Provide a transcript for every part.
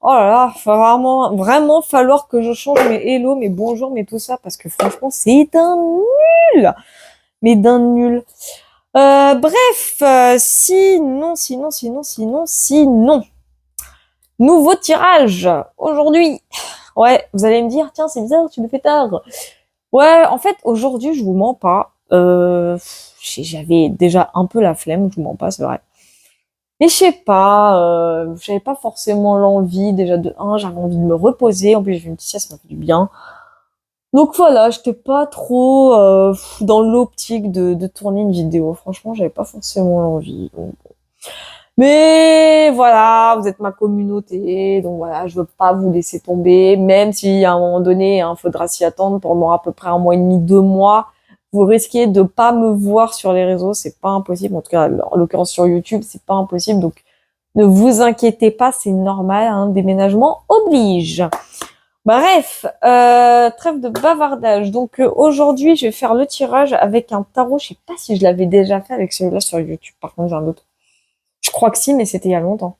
Oh là là, va vraiment falloir que je change mes hello, mes bonjour, mes tout ça, parce que franchement, c'est un nul. Mais d'un nul. Bref, sinon. Nouveau tirage aujourd'hui. Ouais, vous allez me dire, tiens, c'est bizarre, tu le fais tard. Ouais, en fait, aujourd'hui, je vous mens pas. J'avais déjà un peu la flemme, je vous mens pas, c'est vrai. Mais je sais pas, j'avais pas forcément l'envie, déjà de un, j'avais envie de me reposer, en plus j'ai fait une petite sieste, ça m'a fait du bien. Donc voilà, j'étais pas trop dans l'optique de tourner une vidéo. Franchement, j'avais pas forcément l'envie. Mais voilà, vous êtes ma communauté, donc voilà, je veux pas vous laisser tomber, même si à un moment donné, hein, faudra s'y attendre pendant à peu près 1 mois et demi, 2 mois. Vous risquez de pas me voir sur les réseaux, c'est pas impossible. En tout cas, en l'occurrence sur YouTube, c'est pas impossible. Donc ne vous inquiétez pas, c'est normal, hein, déménagement oblige. Bref, trêve de bavardage. Donc aujourd'hui, je vais faire le tirage avec un tarot. Je sais pas si je l'avais déjà fait avec celui-là sur YouTube. Par contre, j'ai un autre. Je crois que si, mais c'était il y a longtemps.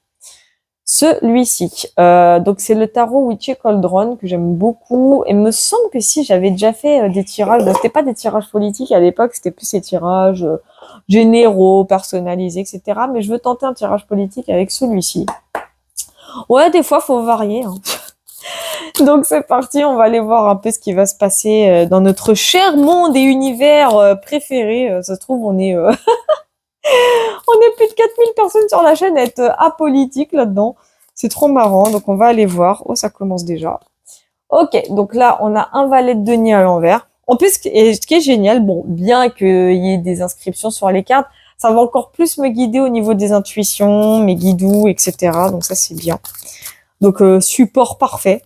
Celui-ci. Donc c'est le tarot Witchy Cauldron que j'aime beaucoup. Et me semble que si j'avais déjà fait des tirages. Bon, c'était pas des tirages politiques à l'époque, c'était plus des tirages généraux, personnalisés, etc. Mais je veux tenter un tirage politique avec celui-ci. Ouais, des fois, faut varier. Hein. Donc c'est parti, on va aller voir un peu ce qui va se passer dans notre cher monde et univers préféré. Ça se trouve, on est plus de 4000 personnes sur la chaîne à être apolitique là-dedans. C'est trop marrant, donc on va aller voir. Oh, ça commence déjà. Ok, donc là, on a un valet de denier à l'envers. En plus, ce qui est génial, bon, bien qu'il y ait des inscriptions sur les cartes, ça va encore plus me guider au niveau des intuitions, mes guidous, etc. Donc ça, c'est bien. Donc, support parfait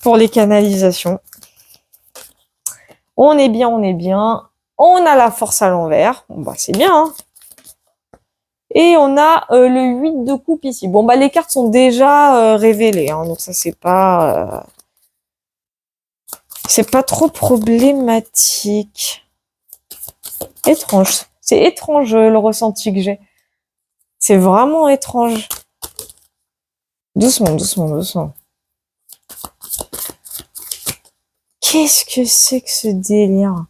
pour les canalisations. On est bien, on est bien. On a la force à l'envers. Bon, bah, c'est bien, hein. Et on a le 8 de coupe ici. Bon, bah les cartes sont déjà révélées, hein, donc ça c'est pas trop problématique. Étrange. C'est étrange le ressenti que j'ai. C'est vraiment étrange. Doucement, doucement, doucement. Qu'est-ce que c'est que ce délire?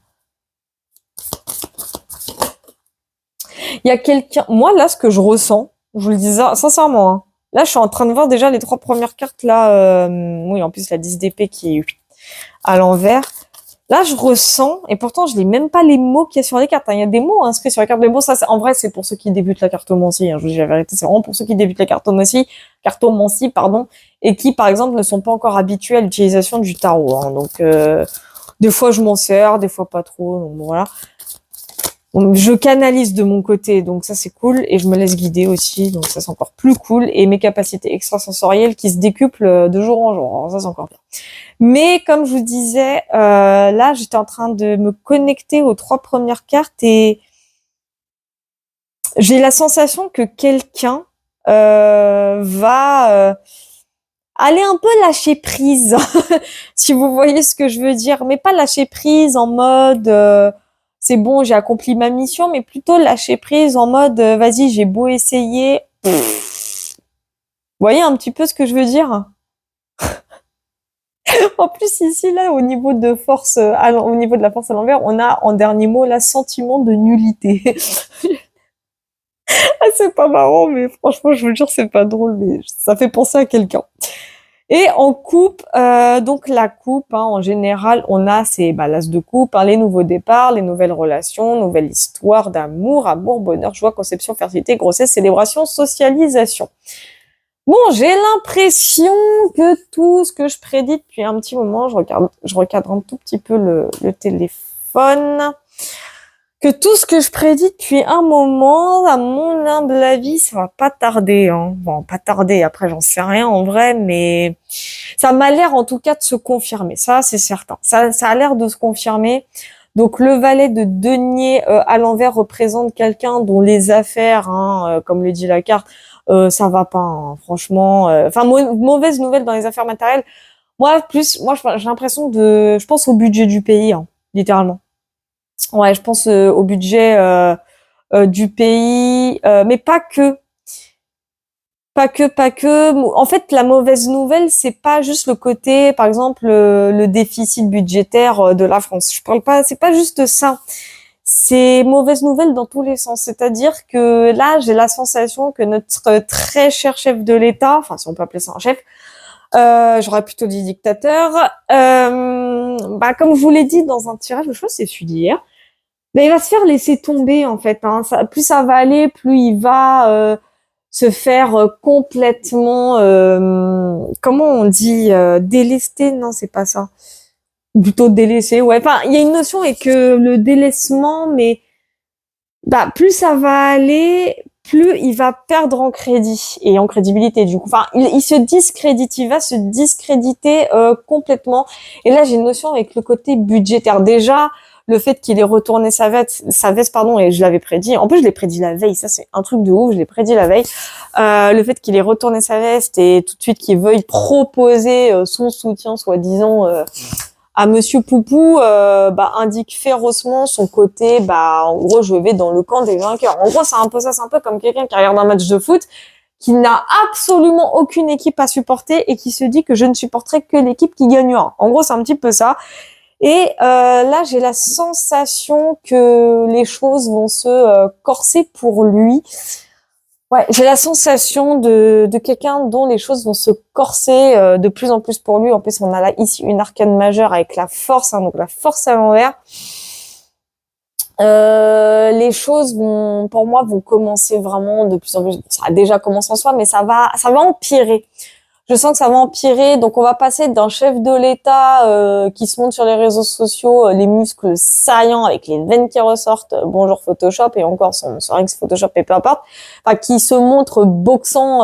Il y a quelqu'un... Moi, là, ce que je ressens, je vous le dis sincèrement, hein, là, je suis en train de voir déjà les 3 premières cartes, là. Oui, en plus, la 10 d'épée qui est à l'envers. Là, je ressens, et pourtant, je n'ai même pas les mots qu'il y a sur les cartes. Hein. Il y a des mots inscrits sur les cartes, mais bon, ça, en vrai, c'est pour ceux qui débutent la cartomancie. Hein. Je vous dis la vérité, c'est vraiment pour ceux qui débutent la cartomancie, pardon, et qui, par exemple, ne sont pas encore habitués à l'utilisation du tarot. Hein. Donc, des fois, je m'en sers, des fois pas trop. Donc, voilà. Donc, je canalise de mon côté, donc ça c'est cool, et je me laisse guider aussi, donc ça c'est encore plus cool, et mes capacités extrasensorielles qui se décuplent de jour en jour, alors ça c'est encore bien. Mais comme je vous disais, là j'étais en train de me connecter aux 3 premières cartes, et j'ai la sensation que quelqu'un va aller un peu lâcher prise, si vous voyez ce que je veux dire, mais pas lâcher prise en mode... c'est bon, j'ai accompli ma mission, mais plutôt lâcher prise en mode vas-y, j'ai beau essayer. Vous voyez un petit peu ce que je veux dire? En plus, ici, là, au niveau de force, au niveau de la force à l'envers, on a en dernier mot là sentiment de nullité. Ah, c'est pas marrant, mais franchement, je vous jure, c'est pas drôle, mais ça fait penser à quelqu'un. Et en coupe, donc la coupe, hein, en général, on a ces l'as de coupe, hein, les nouveaux départs, les nouvelles relations, nouvelle histoire d'amour, amour, bonheur, joie, conception, fertilité, grossesse, célébration, socialisation. Bon, j'ai l'impression que tout ce que je prédis depuis un petit moment, je recadre un tout petit peu le téléphone, que tout ce que je prédis depuis un moment, à mon humble avis, ça va pas tarder. Hein. Bon, pas tarder, après j'en sais rien en vrai, mais ça m'a l'air en tout cas de se confirmer, ça c'est certain. Ça a l'air de se confirmer. Donc le valet de denier à l'envers représente quelqu'un dont les affaires, hein, comme le dit la carte, ça va pas, hein, franchement. Enfin, mauvaise nouvelle dans les affaires matérielles. Moi, j'ai l'impression je pense au budget du pays, hein, littéralement. Ouais, je pense au budget du pays, mais pas que. Pas que. En fait, la mauvaise nouvelle, c'est pas juste le côté, par exemple, le déficit budgétaire de la France. Je parle pas, c'est pas juste ça. C'est mauvaise nouvelle dans tous les sens. C'est-à-dire que là, j'ai la sensation que notre très cher chef de l'État, enfin, si on peut appeler ça un chef, j'aurais plutôt dit dictateur, comme je vous l'ai dit dans un tirage, je crois que c'est celui d'hier, il va se faire laisser tomber, en fait, hein. Plus ça va aller, plus il va, se faire complètement, comment on dit, délester? Non, c'est pas ça. Plutôt délaisser, ouais. Enfin, il y a une notion et que le délaissement, mais plus ça va aller, plus il va perdre en crédit et en crédibilité du coup. Enfin, il se discrédite, il va se discréditer complètement. Et là, j'ai une notion avec le côté budgétaire. Déjà, le fait qu'il ait retourné sa veste, pardon, et je l'avais prédit. En plus, je l'ai prédit la veille. Ça, c'est un truc de ouf. Je l'ai prédit la veille. Le fait qu'il ait retourné sa veste et tout de suite qu'il veuille proposer son soutien, soi-disant, à Monsieur Poupou, indique férocement son côté, en gros, je vais dans le camp des vainqueurs. En gros, c'est un peu ça, c'est un peu comme quelqu'un qui regarde un match de foot, qui n'a absolument aucune équipe à supporter et qui se dit que je ne supporterai que l'équipe qui gagnera. En gros, c'est un petit peu ça. Et là, j'ai la sensation que les choses vont se corser pour lui. Ouais, j'ai la sensation de quelqu'un dont les choses vont se corser de plus en plus pour lui. En plus, on a là ici une arcane majeure avec la force, hein, donc la force à l'envers. Les choses vont, pour moi, vont commencer vraiment de plus en plus. Ça a déjà commencé en soi, mais ça va empirer. Je sens que ça va empirer. Donc, on va passer d'un chef de l'État qui se montre sur les réseaux sociaux, les muscles saillants avec les veines qui ressortent, bonjour Photoshop, et encore son ex Photoshop et peu importe, enfin, qui se montre boxant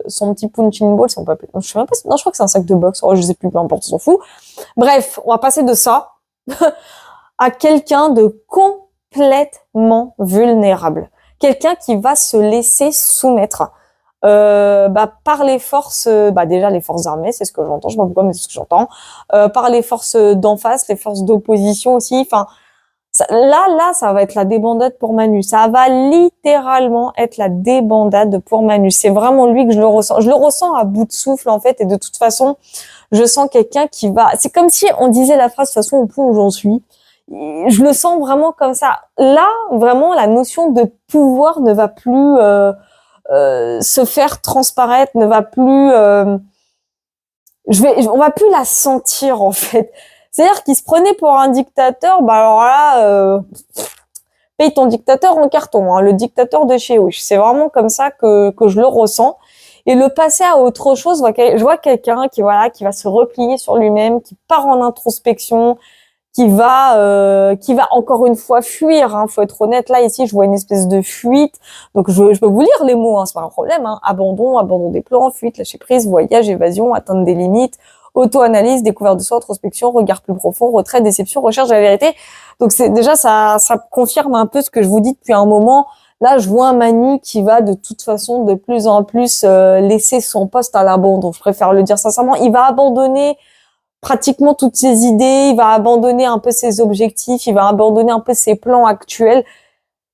son petit punching ball, si on peut appeler. Je sais même pas non, je crois que c'est un sac de boxe. Oh, je sais plus, peu importe, on s'en fout. Bref, on va passer de ça à quelqu'un de complètement vulnérable. Quelqu'un qui va se laisser soumettre. Par les forces, déjà les forces armées, c'est ce que j'entends, je sais pas pourquoi, mais c'est ce que j'entends. Par les forces d'en face, les forces d'opposition aussi. Enfin, là, ça va être la débandade pour Manu. Ça va littéralement être la débandade pour Manu. C'est vraiment lui que je le ressens. Je le ressens à bout de souffle en fait, et de toute façon, je sens quelqu'un qui va. C'est comme si on disait la phrase de toute façon au point où j'en suis. Je le sens vraiment comme ça. Là, vraiment, la notion de pouvoir ne va plus se faire transparaître, ne va plus, on va plus la sentir en fait. C'est-à-dire qu'il se prenait pour un dictateur, alors là, paye ton dictateur en carton, hein, le dictateur de chez Wish. C'est vraiment comme ça que je le ressens. Et le passer à autre chose, je vois quelqu'un qui va se replier sur lui-même, qui part en introspection, qui va encore une fois fuir, hein, faut être honnête. Là, ici, je vois une espèce de fuite. Donc, je peux vous lire les mots, hein, c'est pas un problème, hein. Abandon des plans, fuite, lâcher prise, voyage, évasion, atteinte des limites, auto-analyse, découverte de soi, introspection, regard plus profond, retrait, déception, recherche de la vérité. Donc, c'est déjà, ça confirme un peu ce que je vous dis depuis un moment. Là, je vois un Manu qui va de toute façon de plus en plus laisser son poste à l'abandon. Je préfère le dire sincèrement. Il va abandonner pratiquement toutes ses idées, il va abandonner un peu ses objectifs, il va abandonner un peu ses plans actuels.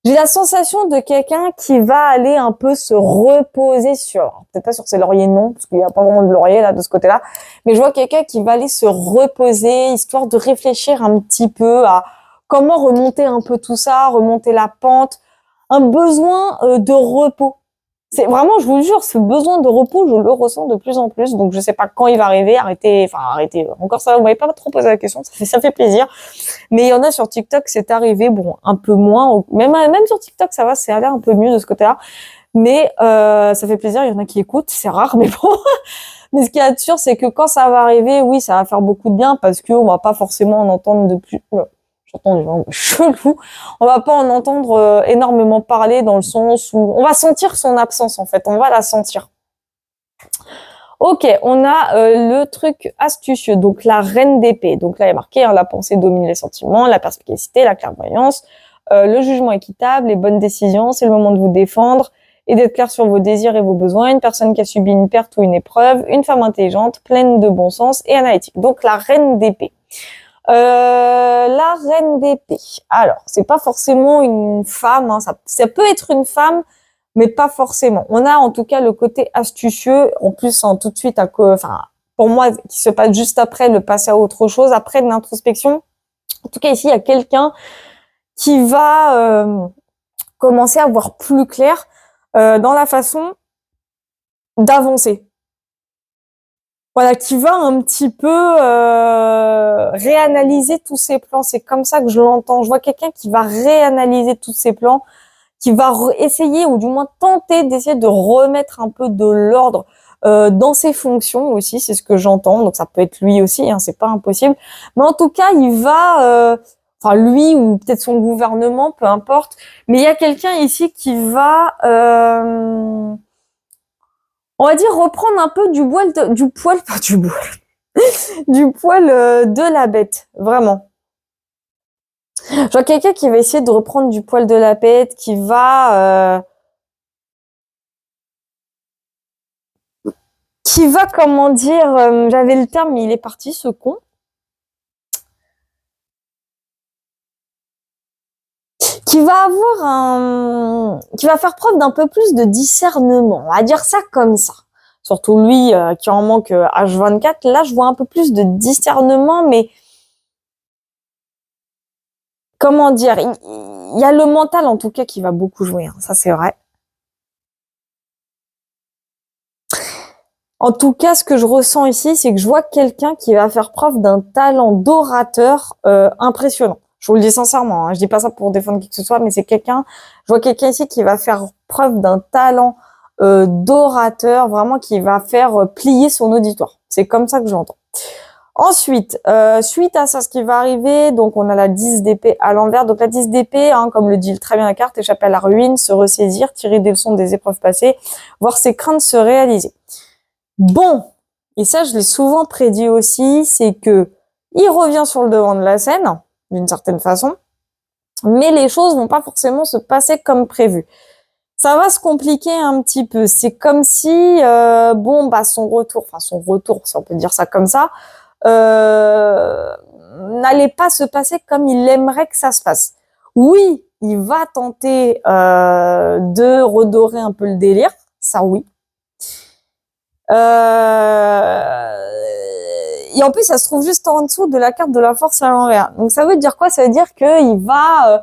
J'ai la sensation de quelqu'un qui va aller un peu se reposer sur, peut-être pas sur ses lauriers, non, parce qu'il n'y a pas vraiment de lauriers là de ce côté-là, mais je vois quelqu'un qui va aller se reposer, histoire de réfléchir un petit peu à comment remonter un peu tout ça, remonter la pente, un besoin de repos. C'est vraiment, je vous le jure, ce besoin de repos, je le ressens de plus en plus. Donc, je sais pas quand il va arriver. Arrêtez. Encore ça, vous m'avez pas trop posé la question. Ça fait plaisir. Mais il y en a sur TikTok, c'est arrivé. Bon, un peu moins. Même sur TikTok, ça va, c'est allé un peu mieux de ce côté-là. Mais, ça fait plaisir. Il y en a qui écoutent. C'est rare, mais bon. Mais ce qui est sûr, c'est que quand ça va arriver, oui, ça va faire beaucoup de bien parce que on va pas forcément en entendre de plus. J'entends des gens chelous. On va pas en entendre énormément parler dans le sens où on va sentir son absence en fait. On va la sentir. Ok, on a le truc astucieux, donc la reine d'épée. Donc là, il y a marqué la pensée domine les sentiments, la perspicacité, la clairvoyance, le jugement équitable, les bonnes décisions. C'est le moment de vous défendre et d'être clair sur vos désirs et vos besoins. Une personne qui a subi une perte ou une épreuve, une femme intelligente, pleine de bon sens et analytique. Donc la reine d'épée. La reine d'épée. Alors, c'est pas forcément une femme, hein, ça peut être une femme, mais pas forcément. On a en tout cas le côté astucieux, en plus tout de suite, enfin, pour moi, qui se passe juste après le passer à autre chose, après de l'introspection. En tout cas, ici, il y a quelqu'un qui va commencer à voir plus clair dans la façon d'avancer. Voilà, qui va un petit peu réanalyser tous ses plans. C'est comme ça que je l'entends. Je vois quelqu'un qui va réanalyser tous ses plans, qui va essayer, ou du moins tenter d'essayer de remettre un peu de l'ordre dans ses fonctions aussi. C'est ce que j'entends. Donc ça peut être lui aussi, hein, c'est pas impossible. Mais en tout cas, il va, enfin lui ou peut-être son gouvernement, peu importe. Mais il y a quelqu'un ici qui va on va dire reprendre un peu du poil, pas du poil, du poil de la bête, vraiment. Genre quelqu'un qui va essayer de reprendre du poil de la bête, qui va, comment dire, j'avais le terme, mais il est parti, ce con. Qui va qui va faire preuve d'un peu plus de discernement. On va dire ça comme ça. Surtout lui qui en manque H24. Là, je vois un peu plus de discernement, mais comment dire, il y a le mental en tout cas qui va beaucoup jouer. Hein, ça, c'est vrai. En tout cas, ce que je ressens ici, c'est que je vois quelqu'un qui va faire preuve d'un talent d'orateur impressionnant. Je vous le dis sincèrement, hein, je dis pas ça pour défendre qui que ce soit, mais c'est quelqu'un, je vois quelqu'un ici qui va faire preuve d'un talent d'orateur, vraiment qui va faire plier son auditoire. C'est comme ça que je l'entends. Ensuite, suite à ça, ce qui va arriver, donc on a la 10 d'épée à l'envers. Donc la 10 d'épée, hein, comme le dit très bien la carte, échapper à la ruine, se ressaisir, tirer des leçons des épreuves passées, voir ses craintes se réaliser. Bon, et ça je l'ai souvent prédit aussi, c'est que il revient sur le devant de la scène, d'une certaine façon, mais les choses vont pas forcément se passer comme prévu. Ça va se compliquer un petit peu. C'est comme si, son retour, si on peut dire ça comme ça, n'allait pas se passer comme il aimerait que ça se passe. Oui, il va tenter de redorer un peu le délire, ça oui. Et en plus, ça se trouve juste en dessous de la carte de la force à l'envers. Donc ça veut dire quoi? Ça veut dire qu'il va...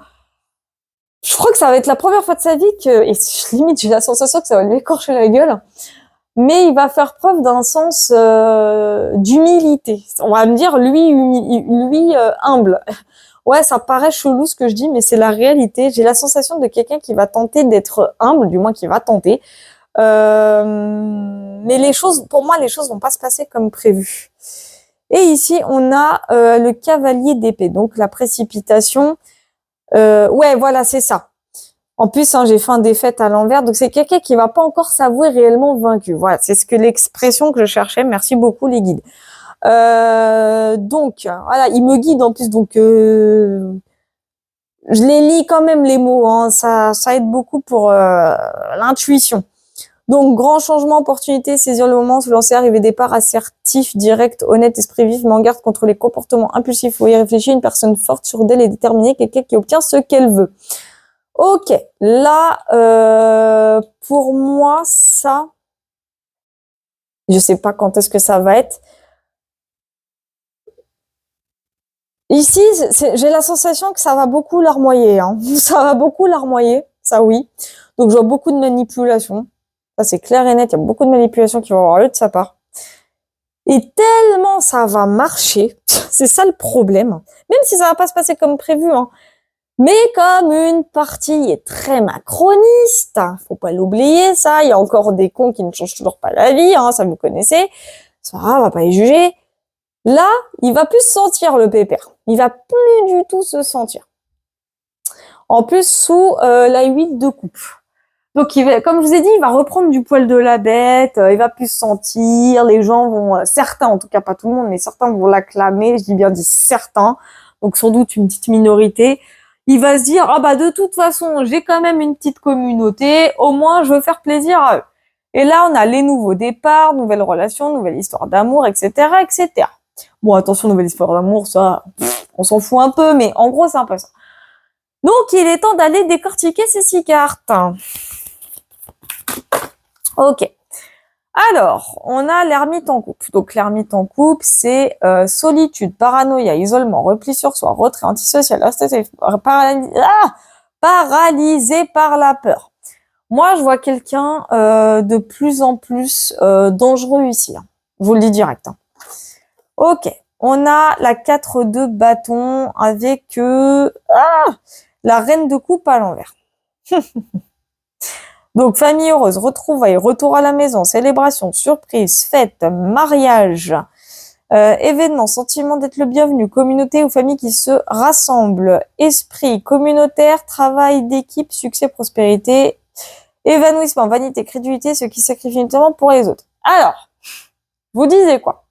je crois que ça va être la première fois de sa vie que... Et limite, j'ai la sensation que ça va lui écorcher la gueule. Mais il va faire preuve d'un sens d'humilité. On va me dire, lui humble. Ouais, ça paraît chelou ce que je dis, mais c'est la réalité. J'ai la sensation de quelqu'un qui va tenter d'être humble, du moins qui va tenter. Mais pour moi, les choses vont pas se passer comme prévu. Et ici, on a le cavalier d'épée, donc la précipitation. Ouais, voilà, c'est ça. En plus, hein, j'ai fait un défaite à l'envers, donc c'est quelqu'un qui va pas encore s'avouer réellement vaincu. Voilà, c'est ce que l'expression que je cherchais. Merci beaucoup les guides. Donc, voilà, il me guide en plus, donc je les lis quand même les mots. Hein, ça aide beaucoup pour l'intuition. Donc, grand changement, opportunité, saisir le moment, se lancer, arriver départ, assertif, direct, honnête, esprit vif, m'en garde contre les comportements impulsifs, faut y réfléchir, une personne forte, sûre d'elle et déterminée, quelqu'un qui obtient ce qu'elle veut. Ok, là, pour moi, ça, je sais pas quand est-ce que ça va être. Ici, j'ai la sensation que ça va beaucoup larmoyer, hein. Ça va beaucoup larmoyer, ça oui. Donc, je vois beaucoup de manipulation. Ça, c'est clair et net, il y a beaucoup de manipulations qui vont avoir lieu de sa part. Et tellement ça va marcher, c'est ça le problème. Même si ça va pas se passer comme prévu, hein. Mais comme une partie est très macroniste, hein, faut pas l'oublier ça, il y a encore des cons qui ne changent toujours pas la vie, hein, ça vous connaissez. Ça va, on va pas les juger. Là, il va plus se sentir le pépère. Il va plus du tout se sentir. En plus, sous la 8 de coupe. Donc, comme je vous ai dit, il va reprendre du poil de la bête, il va plus se sentir, les gens vont, certains, en tout cas pas tout le monde, mais certains vont l'acclamer, je dis bien dit certains, donc sans doute une petite minorité. Il va se dire, ah bah de toute façon, j'ai quand même une petite communauté, au moins je veux faire plaisir à eux. Et là, on a les nouveaux départs, nouvelles relations, nouvelle histoire d'amour, etc., etc. Bon, attention, nouvelle histoire d'amour, ça, on s'en fout un peu, mais en gros, c'est un peu ça. Donc, il est temps d'aller décortiquer ces 6 cartes. Ok. Alors, on a l'ermite en couple. Donc, l'ermite en couple, c'est solitude, paranoïa, isolement, repli sur soi, retrait, antisocial, paralysé par la peur. Moi, je vois quelqu'un de plus en plus dangereux ici. Hein. Je vous le dis direct. Hein. Ok. On a la 4 de bâton avec la reine de coupe à l'envers. Donc, famille heureuse, retrouvailles, retour à la maison, célébration, surprise, fête, mariage, événement, sentiment d'être le bienvenu, communauté ou famille qui se rassemble, esprit communautaire, travail d'équipe, succès, prospérité, évanouissement, vanité, crédulité, ceux qui sacrifient notamment pour les autres. Alors, vous disiez quoi?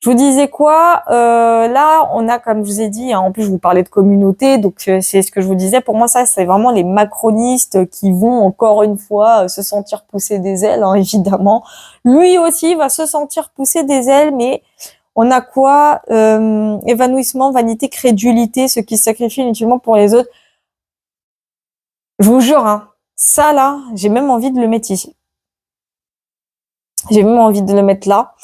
Je vous disais quoi? Là, on a, comme je vous ai dit, hein, en plus je vous parlais de communauté, donc c'est ce que je vous disais. Pour moi, ça, c'est vraiment les macronistes qui vont encore une fois se sentir pousser des ailes, hein, évidemment. Lui aussi va se sentir pousser des ailes, mais on a quoi? Évanouissement, vanité, crédulité, ceux qui se sacrifient inutilement pour les autres. Je vous jure, hein, ça là, j'ai même envie de le mettre ici. J'ai même envie de le mettre là.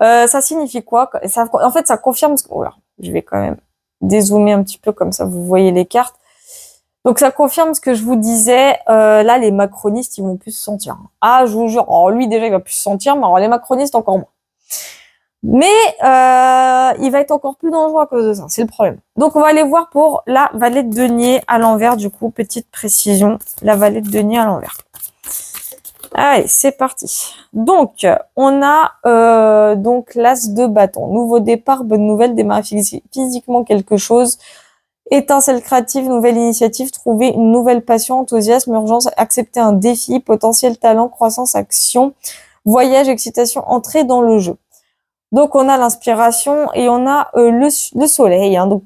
Ça signifie quoi? Ça, en fait, ça confirme ce que... Oh là, je vais quand même dézoomer un petit peu, comme ça vous voyez les cartes. Donc, ça confirme ce que je vous disais. Là, les macronistes, ils vont plus se sentir. Ah, je vous jure. Alors, lui, déjà, il va plus se sentir, mais alors les macronistes, encore moins. Mais il va être encore plus dangereux à cause de ça. C'est le problème. Donc, on va aller voir pour la valet de denier à l'envers. Du coup, petite précision. La valet de denier à l'envers. Allez, c'est parti. Donc, on a donc l'as de bâton. Nouveau départ, bonne nouvelle, démarrer physiquement quelque chose. Étincelle créative, nouvelle initiative, trouver une nouvelle passion, enthousiasme, urgence, accepter un défi, potentiel talent, croissance, action, voyage, excitation, entrée dans le jeu. Donc, on a l'inspiration et on a le soleil. Hein, donc,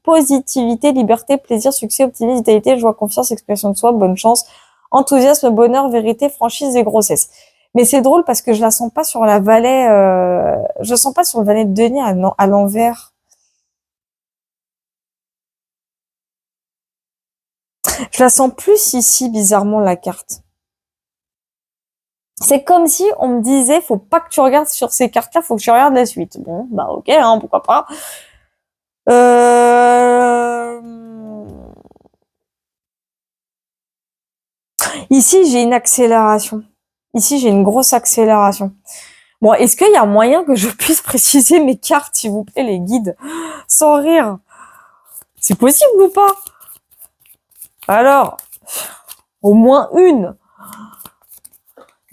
positivité, liberté, plaisir, succès, optimisme, vitalité, joie, confiance, expression de soi, bonne chance, enthousiasme, bonheur, vérité, franchise et grossesse. Mais c'est drôle parce que je la sens pas sur la valet, je la sens pas sur le valet de denier à l'envers. Je la sens plus ici, bizarrement, la carte. C'est comme si on me disait, faut pas que tu regardes sur ces cartes-là, faut que tu regardes la suite. Bon, bah ok, hein, pourquoi pas. Ici, j'ai une accélération. Ici, j'ai une grosse accélération. Bon, est-ce qu'il y a moyen que je puisse préciser mes cartes, s'il vous plaît, les guides, sans rire? C'est possible ou pas? Alors, au moins une.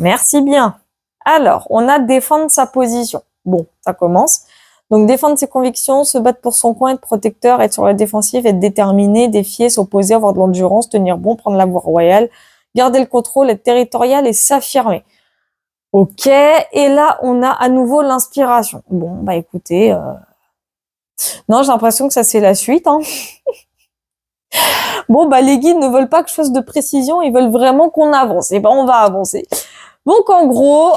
Merci bien. Alors, on a défendre sa position. Bon, ça commence. Donc, défendre ses convictions, se battre pour son coin, être protecteur, être sur la défensive, être déterminé, défier, s'opposer, avoir de l'endurance, tenir bon, prendre la voie royale, garder le contrôle, être territorial et s'affirmer. Ok, et là, on a à nouveau l'inspiration. Bon, bah écoutez, non, j'ai l'impression que ça, c'est la suite. Hein. Bon, bah les guides ne veulent pas que je fasse de précision, ils veulent vraiment qu'on avance. Et ben, on va avancer. Donc, en gros,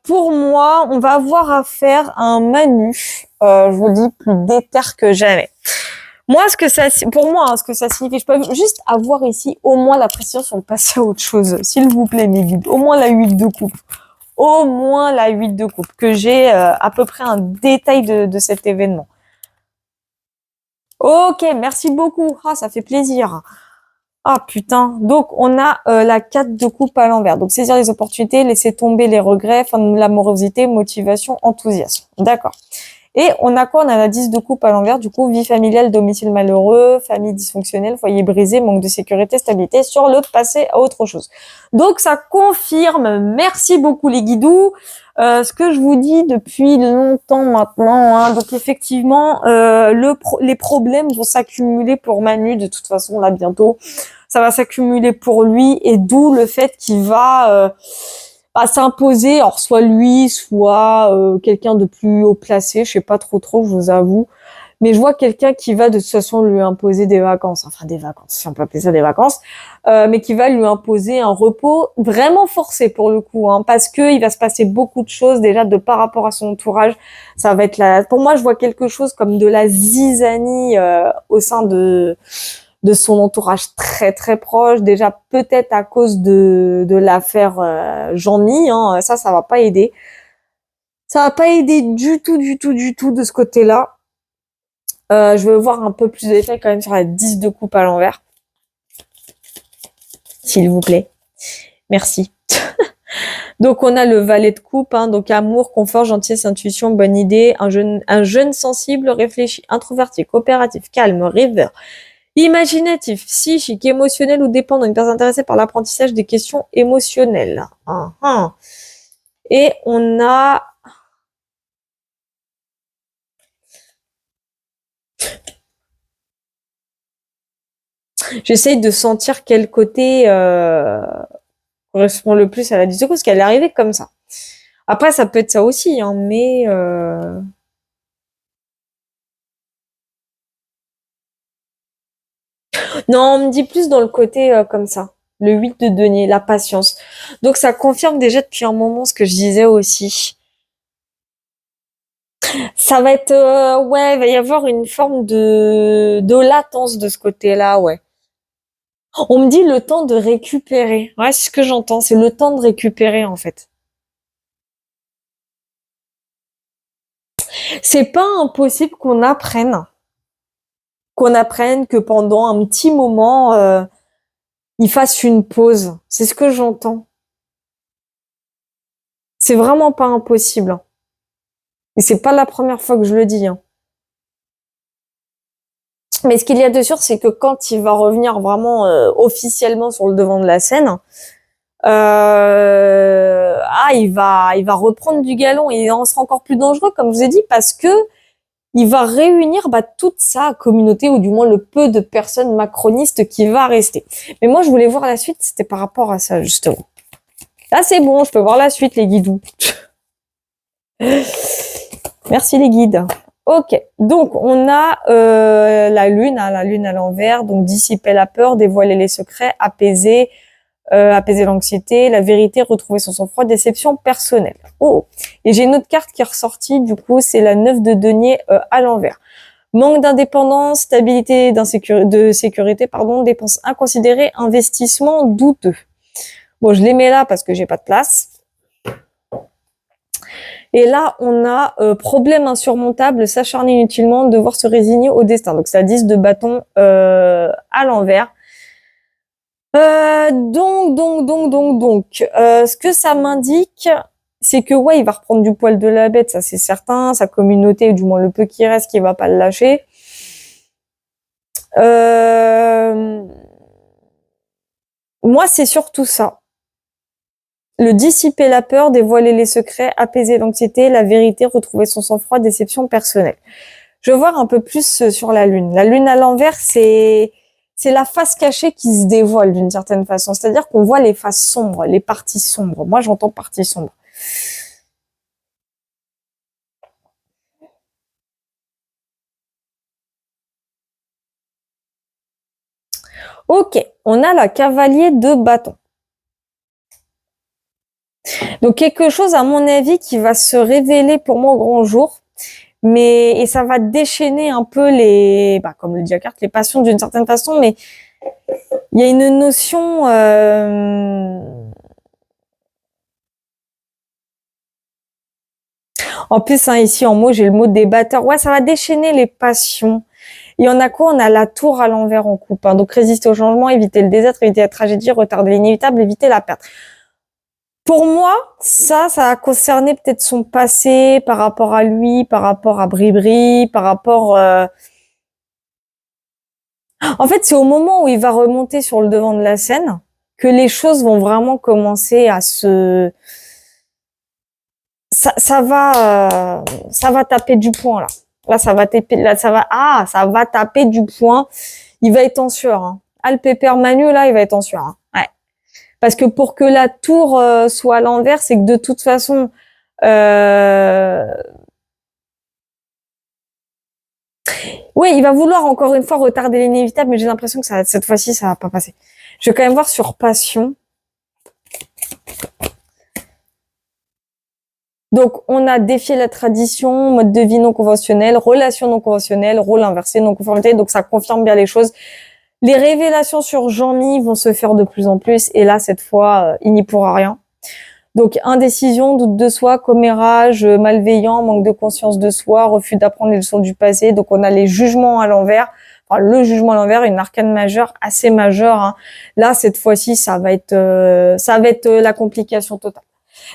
pour moi, on va avoir à faire un Manu, je vous le dis, plus déter que jamais. Moi, pour moi, hein, ce que ça signifie, je peux juste avoir ici au moins la précision sur le passer à autre chose. S'il vous plaît, mes guides. Au moins la 8 de coupe. Au moins la 8 de coupe. Que j'ai à peu près un détail de cet événement. Ok, merci beaucoup. Ah, ça fait plaisir. Ah putain, donc on a la 4 de coupe à l'envers. Donc saisir les opportunités, laisser tomber les regrets, fin de l'amorosité, motivation, enthousiasme. D'accord. Et on a quoi? On a la 10 de coupe à l'envers, du coup, vie familiale, domicile malheureux, famille dysfonctionnelle, foyer brisé, manque de sécurité, stabilité, sur le passé à autre chose. Donc ça confirme, merci beaucoup les guidous, ce que je vous dis depuis longtemps maintenant. Hein. Donc effectivement, les problèmes vont s'accumuler pour Manu, de toute façon, là bientôt. Ça va s'accumuler pour lui, et d'où le fait qu'il va... s'imposer, alors soit lui, soit quelqu'un de plus haut placé, je sais pas trop, je vous avoue, mais je vois quelqu'un qui va de toute façon lui imposer des vacances, enfin des vacances, si on peut appeler ça des vacances, mais qui va lui imposer un repos vraiment forcé pour le coup, hein, parce que il va se passer beaucoup de choses déjà de par rapport à son entourage. Ça va être pour moi, je vois quelque chose comme de la zizanie au sein de son entourage très très proche. Déjà peut-être à cause de l'affaire Jean-Mi, hein, ça va pas aider. Ça va pas aider du tout, du tout, du tout de ce côté-là. Je veux voir un peu plus de détails quand même sur la 10 de coupe à l'envers. S'il vous plaît. Merci. Donc on a le valet de coupe, hein, donc amour, confort, gentillesse, intuition, bonne idée, un jeune sensible, réfléchi, introverti, coopératif, calme, rêveur, imaginatif, psychique, émotionnel ou dépendant, une personne intéressée par l'apprentissage des questions émotionnelles. Et on a j'essaye de sentir quel côté correspond le plus à la 10 de coupe, parce qu'elle est arrivée comme ça. Après, ça peut être ça aussi, hein, mais non, on me dit plus dans le côté comme ça. Le 8 de denier, la patience. Donc ça confirme déjà depuis un moment ce que je disais aussi. Ça va être ouais, il va y avoir une forme de latence de ce côté-là, ouais. On me dit le temps de récupérer. Ouais, c'est ce que j'entends, c'est le temps de récupérer en fait. C'est pas impossible qu'on apprenne que pendant un petit moment il fasse une pause. C'est ce que j'entends. C'est vraiment pas impossible, hein. Et c'est pas la première fois que je le dis, hein. Mais ce qu'il y a de sûr, c'est que quand il va revenir vraiment officiellement sur le devant de la scène, il va reprendre du galon et il en sera encore plus dangereux, comme je vous ai dit, parce que il va réunir toute sa communauté, ou du moins le peu de personnes macronistes qui va rester. Mais moi, je voulais voir la suite, c'était par rapport à ça, justement. Là, c'est bon, je peux voir la suite, les guidous. Merci les guides. Ok, donc on a la lune à l'envers, donc dissiper la peur, dévoiler les secrets, apaiser l'anxiété, la vérité, retrouver son sang-froid, déception personnelle. Oh, et j'ai une autre carte qui est ressortie, du coup, c'est la 9 de denier à l'envers. Manque d'indépendance, stabilité, de sécurité, dépenses inconsidérées, investissement douteux. Bon, je les mets là parce que j'ai pas de place. Et là, on a problème insurmontable, s'acharner inutilement, devoir se résigner au destin. Donc, ça 10 de bâton à l'envers. Ce que ça m'indique, c'est que ouais, il va reprendre du poil de la bête, ça c'est certain. Sa communauté, ou du moins le peu qui reste, qui va pas le lâcher. Moi, c'est surtout ça. Le dissiper la peur, dévoiler les secrets, apaiser l'anxiété, la vérité, retrouver son sang-froid, déception personnelle. Je veux voir un peu plus sur la lune. La lune à l'envers, c'est la face cachée qui se dévoile d'une certaine façon. C'est-à-dire qu'on voit les faces sombres, les parties sombres. Moi, j'entends parties sombres. Ok, on a la cavalier de bâton. Donc quelque chose, à mon avis, qui va se révéler pour moi au grand jour, et ça va déchaîner un peu comme le dit la carte, les passions d'une certaine façon, mais il y a une notion en plus, hein, ici en mots, j'ai le mot débatteur. Ouais, ça va déchaîner les passions. Il y en a quoi? On a la tour à l'envers en coupe, hein. Donc résister au changement, éviter le désastre, éviter la tragédie, retarder l'inévitable, éviter la perte. Pour moi, ça va concerner peut-être son passé par rapport à lui, par rapport à Bribri, par rapport... En fait, c'est au moment où il va remonter sur le devant de la scène que les choses vont vraiment commencer à se... Ça va taper du poing, là. Là, ça va taper du poing. Il va être en sueur, hein. Ah, le pépère Manu, là, il va être en sueur, hein. Ouais. Parce que pour que la tour soit à l'envers, c'est que de toute façon, oui, il va vouloir encore une fois retarder l'inévitable, mais j'ai l'impression que cette fois-ci, ça va pas passer. Je vais quand même voir sur passion. Donc, on a défié la tradition, mode de vie non conventionnel, relation non conventionnelle, rôle inversé, non conformité. Donc, ça confirme bien les choses. Les révélations sur Jean-Mi vont se faire de plus en plus. Et là, cette fois, il n'y pourra rien. Donc, indécision, doute de soi, commérage, malveillant, manque de conscience de soi, refus d'apprendre les leçons du passé. Donc, on a les jugements à l'envers. Enfin, le jugement à l'envers, une arcane majeure, assez majeure, hein. Là, cette fois-ci, ça va être la complication totale.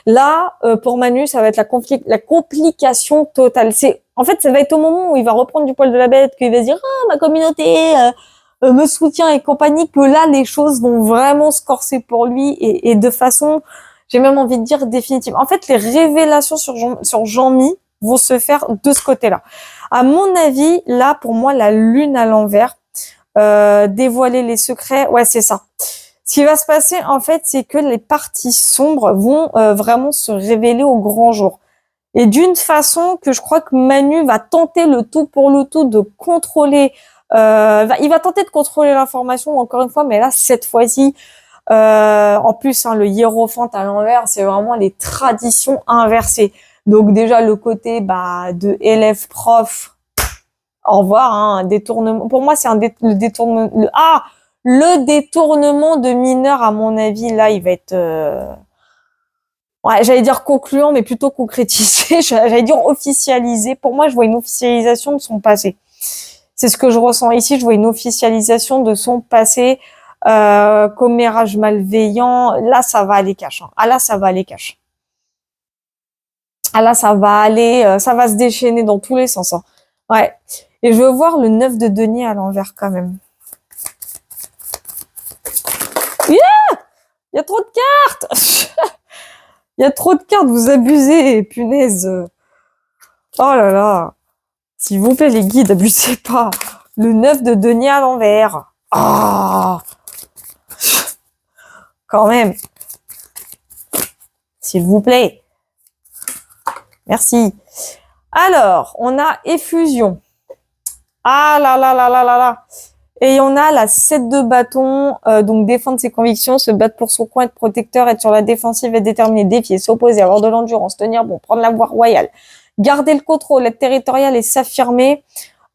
Là, pour Manu, ça va être la complication totale. En fait, ça va être au moment où il va reprendre du poil de la bête, qu'il va se dire, ah, ma communauté me soutient et compagnie, que là, les choses vont vraiment se corser pour lui et de façon, j'ai même envie de dire définitive. En fait, les révélations sur Jean-Mi vont se faire de ce côté-là. À mon avis, là, pour moi, la lune à l'envers, dévoiler les secrets, ouais, c'est ça. Ce qui va se passer, en fait, c'est que les parties sombres vont vraiment se révéler au grand jour. Et d'une façon que je crois que Manu va tenter le tout pour le tout de contrôler. Il va tenter de contrôler l'information encore une fois, mais là, cette fois-ci, en plus, hein, le hiérophante à l'envers, c'est vraiment les traditions inversées. Donc déjà, le côté de élève-prof, au revoir, hein, un détournement. Pour moi, c'est le détournement. Le détournement de mineur, à mon avis, là, il va être, ouais, j'allais dire concluant, mais plutôt concrétisé. J'allais dire officialisé. Pour moi, je vois une officialisation de son passé. C'est ce que je ressens ici. Je vois une officialisation de son passé, commérage malveillant. Là, ça va aller cash, hein. Ah là, ça va aller cash. Ah là, ça va aller, ça va se déchaîner dans tous les sens, hein. Ouais. Et je veux voir le 9 de denier à l'envers quand même. Yeah! Il y a trop de cartes. Il y a trop de cartes, vous abusez, punaise. Oh là là. S'il vous plaît, les guides, abusez pas. Le 9 de denier à l'envers. Ah! Quand même. S'il vous plaît. Merci. Alors, on a effusion. Ah là là là là là là. Et on a la 7 de bâton, donc défendre ses convictions, se battre pour son coin, être protecteur, être sur la défensive, être déterminé, défier, s'opposer, avoir de l'endurance, tenir bon, prendre la voie royale, garder le contrôle, être territorial et s'affirmer,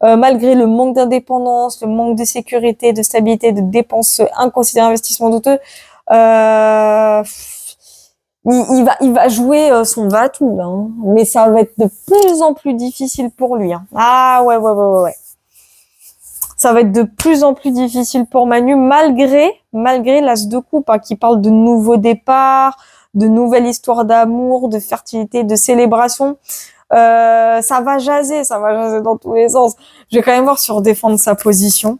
malgré le manque d'indépendance, le manque de sécurité, de stabilité, de dépenses inconsidérées, investissements douteux. Il va jouer son va-tout, là, hein. Mais ça va être de plus en plus difficile pour lui, hein. Ah ouais. Ça va être de plus en plus difficile pour Manu, malgré l'as de coupe, hein, qui parle de nouveaux départs, de nouvelles histoires d'amour, de fertilité, de célébration. Ça va jaser dans tous les sens. Je vais quand même voir sur défendre sa position.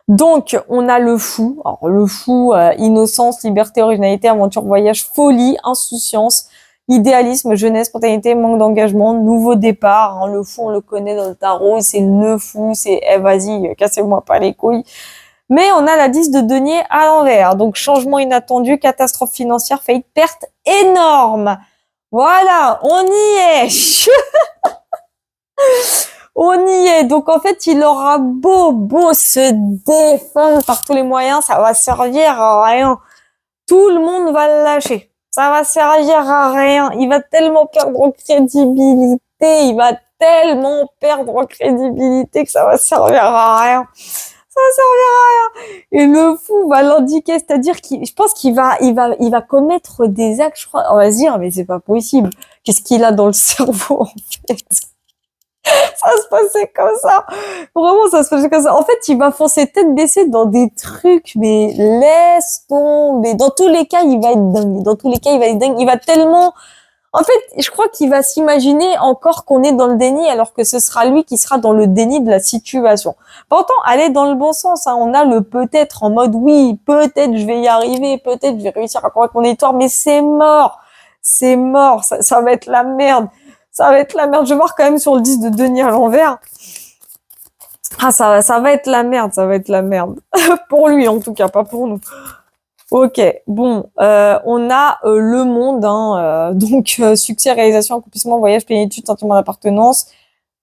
Donc, on a le fou. Alors, le fou, innocence, liberté, originalité, aventure, voyage, folie, insouciance, idéalisme, jeunesse, spontanéité, manque d'engagement, nouveau départ. Hein. Le fou, on le connaît dans le tarot, c'est le fou, c'est vas-y, cassez-moi pas les couilles. Mais on a la 10 de denier à l'envers. Donc, changement inattendu, catastrophe financière, faillite, perte énorme. Voilà, on y est. On y est. Donc, en fait, il aura beau se défendre par tous les moyens, ça va servir à rien. Tout le monde va le lâcher. Ça va servir à rien. Il va tellement perdre en crédibilité. Que ça va servir à rien. Ça va servir à rien. Et le fou va l'indiquer, c'est-à-dire je pense qu'il va commettre des actes, je crois. On va se dire, mais c'est pas possible. Qu'est-ce qu'il a dans le cerveau, en fait? Ça se passait comme ça. Vraiment, ça se passait comme ça. En fait, il va foncer tête baissée dans des trucs, mais laisse tomber. Dans tous les cas, il va être dingue. Il va tellement... En fait, je crois qu'il va s'imaginer encore qu'on est dans le déni, alors que ce sera lui qui sera dans le déni de la situation. Pourtant, aller dans le bon sens, hein. On a le peut-être en mode, oui, peut-être je vais y arriver, peut-être je vais réussir à convaincre mon éditeur, mais c'est mort. C'est mort. Ça va être la merde. Ça va être la merde. Je vais voir quand même sur le 10 de denier à l'envers. Ah, ça va être la merde, ça va être la merde. Pour lui, en tout cas, pas pour nous. Ok, bon, on a le monde, hein, donc succès, réalisation, accomplissement, voyage, plénitude, sentiment d'appartenance,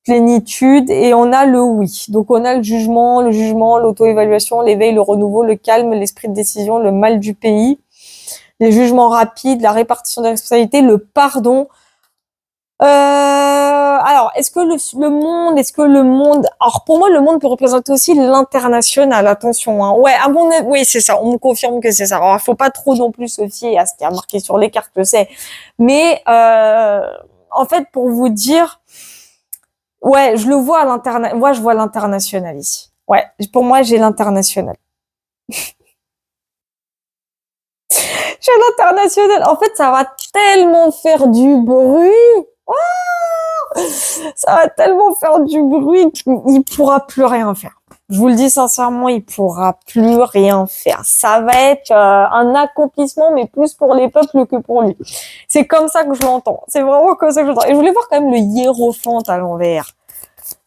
plénitude, et on a le oui. Donc on a le jugement, l'auto-évaluation, l'éveil, le renouveau, le calme, l'esprit de décision, le mal du pays, les jugements rapides, la répartition des responsabilités, le pardon. Alors, est-ce que le monde, alors pour moi, le monde peut représenter aussi l'international, attention, hein. Ouais, oui, c'est ça, on me confirme que c'est ça. Alors, il faut pas trop non plus se fier à ce qui a marqué sur les cartes, je sais. Mais, en fait, pour vous dire, ouais, je le vois à moi, je vois l'international ici. Ouais, pour moi, j'ai l'international. J'ai l'international. En fait, ça va tellement faire du bruit. Ça va tellement faire du bruit qu'il pourra plus rien faire. Je vous le dis sincèrement, il pourra plus rien faire. Ça va être un accomplissement, mais plus pour les peuples que pour lui. C'est comme ça que je l'entends. C'est vraiment comme ça que je l'entends. Et je voulais voir quand même le hiérophante à l'envers.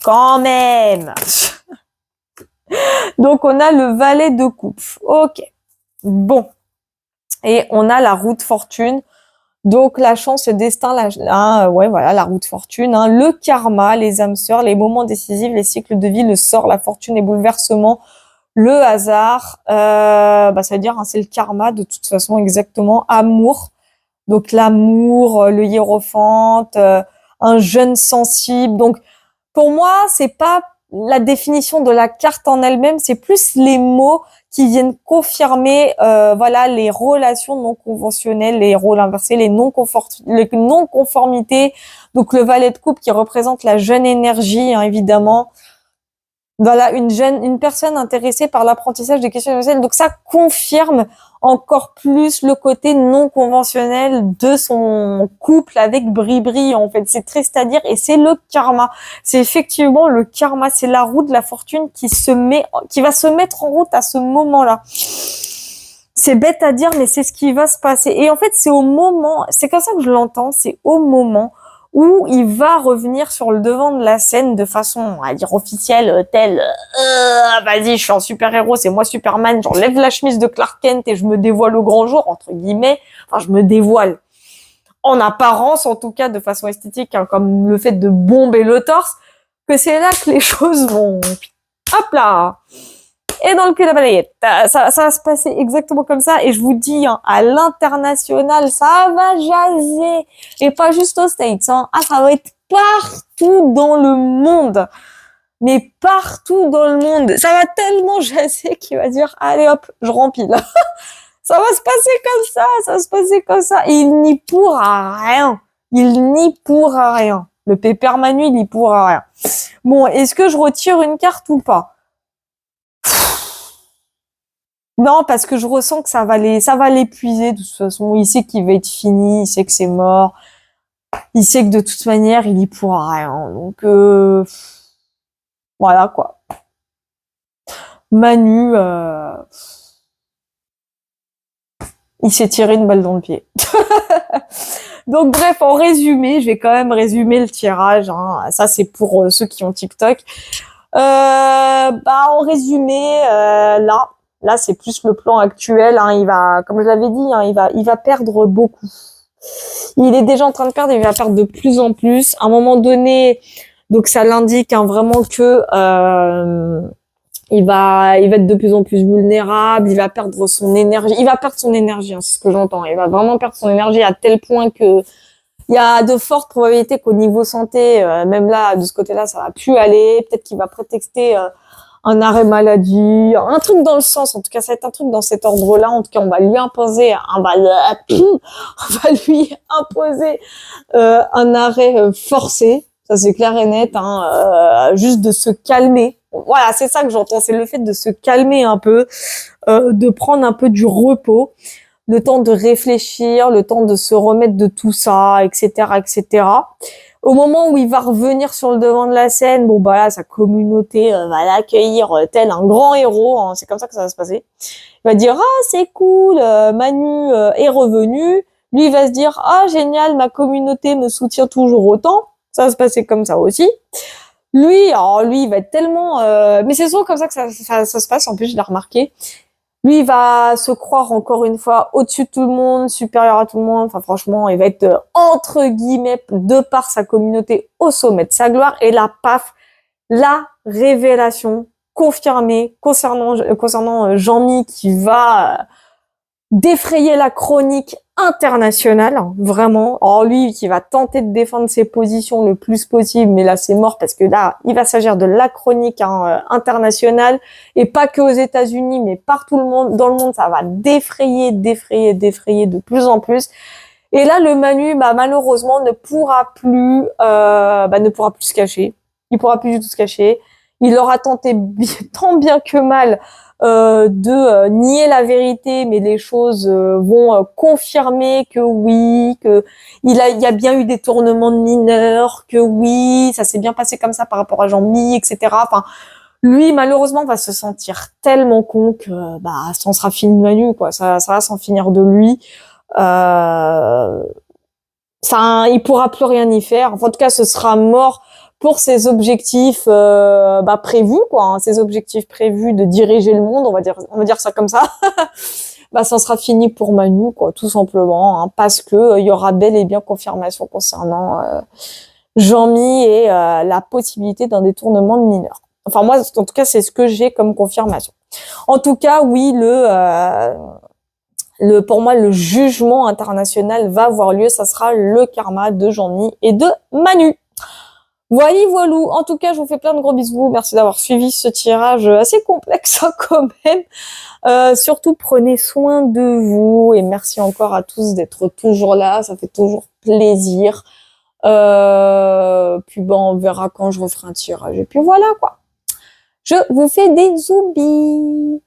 Quand même. Donc on a le valet de coupe. Ok. Bon. Et on a la roue de fortune. Donc la chance, le destin, ouais, voilà, la roue de fortune, hein, le karma, les âmes sœurs, les moments décisifs, les cycles de vie, le sort, la fortune, les bouleversements, le hasard. Ça veut dire, hein, c'est le karma de toute façon, exactement. Amour, donc l'amour, le hiérophante, un jeune sensible. Donc pour moi, c'est pas la définition de la carte en elle-même, c'est plus les mots qui viennent confirmer, voilà, les relations non conventionnelles, les rôles inversés, les non-conformités. Donc le valet de coupe qui représente la jeune énergie, hein, évidemment. Voilà, une personne intéressée par l'apprentissage des questions universelles. Donc ça confirme encore plus le côté non conventionnel de son couple avec Bribri, en fait. C'est triste à dire, et c'est le karma. C'est effectivement le karma, c'est la roue de la fortune qui va se mettre en route à ce moment-là. C'est bête à dire, mais c'est ce qui va se passer. Et en fait, c'est comme ça que je l'entends, c'est au moment où il va revenir sur le devant de la scène de façon, à dire officielle, telle, vas-y, je suis un super-héros, c'est moi Superman, j'enlève la chemise de Clark Kent et je me dévoile au grand jour, entre guillemets. Enfin, je me dévoile. En apparence, en tout cas, de façon esthétique, hein, comme le fait de bomber le torse, que c'est là que les choses vont, hop là, et dans le cul de la balayette. Ça va se passer exactement comme ça. Et je vous dis, hein, à l'international, ça va jaser. Et pas juste aux States. Hein. Ah, ça va être partout dans le monde. Mais partout dans le monde. Ça va tellement jaser qu'il va dire, allez hop, je remplis là. Ça va se passer comme ça, se passer comme ça. Et il n'y pourra rien. Il n'y pourra rien. Le pépère Manu, il n'y pourra rien. Bon, est-ce que je retire une carte ou pas? Non, parce que je ressens que ça va l'épuiser de toute façon. Il sait qu'il va être fini, il sait que c'est mort, il sait que de toute manière il y pourra rien. Donc voilà quoi. Manu, il s'est tiré une balle dans le pied. Donc bref, en résumé, je vais quand même résumer le tirage. Hein. Ça c'est pour ceux qui ont TikTok. En résumé, là c'est plus le plan actuel. Hein, il va, comme je l'avais dit, hein, il va perdre beaucoup. Il est déjà en train de perdre, il va perdre de plus en plus. À un moment donné, donc ça l'indique hein, vraiment que il va être de plus en plus vulnérable. Il va perdre son énergie. Il va perdre son énergie, hein, c'est ce que j'entends. Il va vraiment perdre son énergie à tel point que il y a de fortes probabilités qu'au niveau santé, même là, de ce côté-là, ça va plus aller. Peut-être qu'il va prétexter un arrêt maladie, un truc dans le sens. En tout cas, ça va être un truc dans cet ordre-là. En tout cas, on va lui imposer on va lui imposer un arrêt forcé. Ça, c'est clair et net. Hein, juste de se calmer. Voilà, c'est ça que j'entends. C'est le fait de se calmer un peu, de prendre un peu du repos. Le temps de réfléchir, le temps de se remettre de tout ça, etc., etc. Au moment où il va revenir sur le devant de la scène, bon bah là, sa communauté va l'accueillir tel un grand héros, hein, c'est comme ça que ça va se passer. Il va dire ah c'est cool, Manu est revenu. Lui il va se dire ah génial, ma communauté me soutient toujours autant. Ça va se passer comme ça aussi. Lui, alors lui il va être tellement, mais c'est souvent comme ça que ça se passe. En plus je l'ai remarqué. Lui, il va se croire encore une fois au-dessus de tout le monde, supérieur à tout le monde. Enfin, franchement, il va être, entre guillemets, de par sa communauté, au sommet de sa gloire. Et là, paf, la révélation confirmée concernant Jean-Mi qui va défrayer la chronique international, hein, vraiment. Alors lui, qui va tenter de défendre ses positions le plus possible, mais là c'est mort parce que là, il va s'agir de la chronique internationale et pas que aux États-Unis, mais partout dans le monde, ça va défrayer de plus en plus. Et là, le Manu, bah, malheureusement, ne pourra plus se cacher. Il pourra plus du tout se cacher. Il aura tenté tant bien que mal de nier la vérité, mais les choses vont confirmer que oui, que il y a bien eu des tournements de mineurs, que oui, ça s'est bien passé comme ça par rapport à Jean-Mi, etc. Enfin, lui, malheureusement, va se sentir tellement con que bah, ça en sera fini de Manu, quoi. Ça va s'en finir de lui. Euh, il pourra plus rien y faire. Enfin, en tout cas, ce sera mort pour ses objectifs prévus, quoi. Hein, ses objectifs prévus de diriger le monde, on va dire ça comme ça. Bah, ça sera fini pour Manu, quoi, tout simplement, hein, parce que il y aura bel et bien confirmation concernant Jean-Mi et la possibilité d'un détournement de mineurs. Enfin, moi, en tout cas, c'est ce que j'ai comme confirmation. En tout cas, oui, pour moi, le jugement international va avoir lieu. Ça sera le karma de Jean-Mi et de Manu. Voilà, voilou. En tout cas, je vous fais plein de gros bisous. Merci d'avoir suivi ce tirage assez complexe quand même. Surtout, prenez soin de vous et merci encore à tous d'être toujours là. Ça fait toujours plaisir. Puis bon, on verra quand je referai un tirage. Et puis voilà, quoi. Je vous fais des zoubis.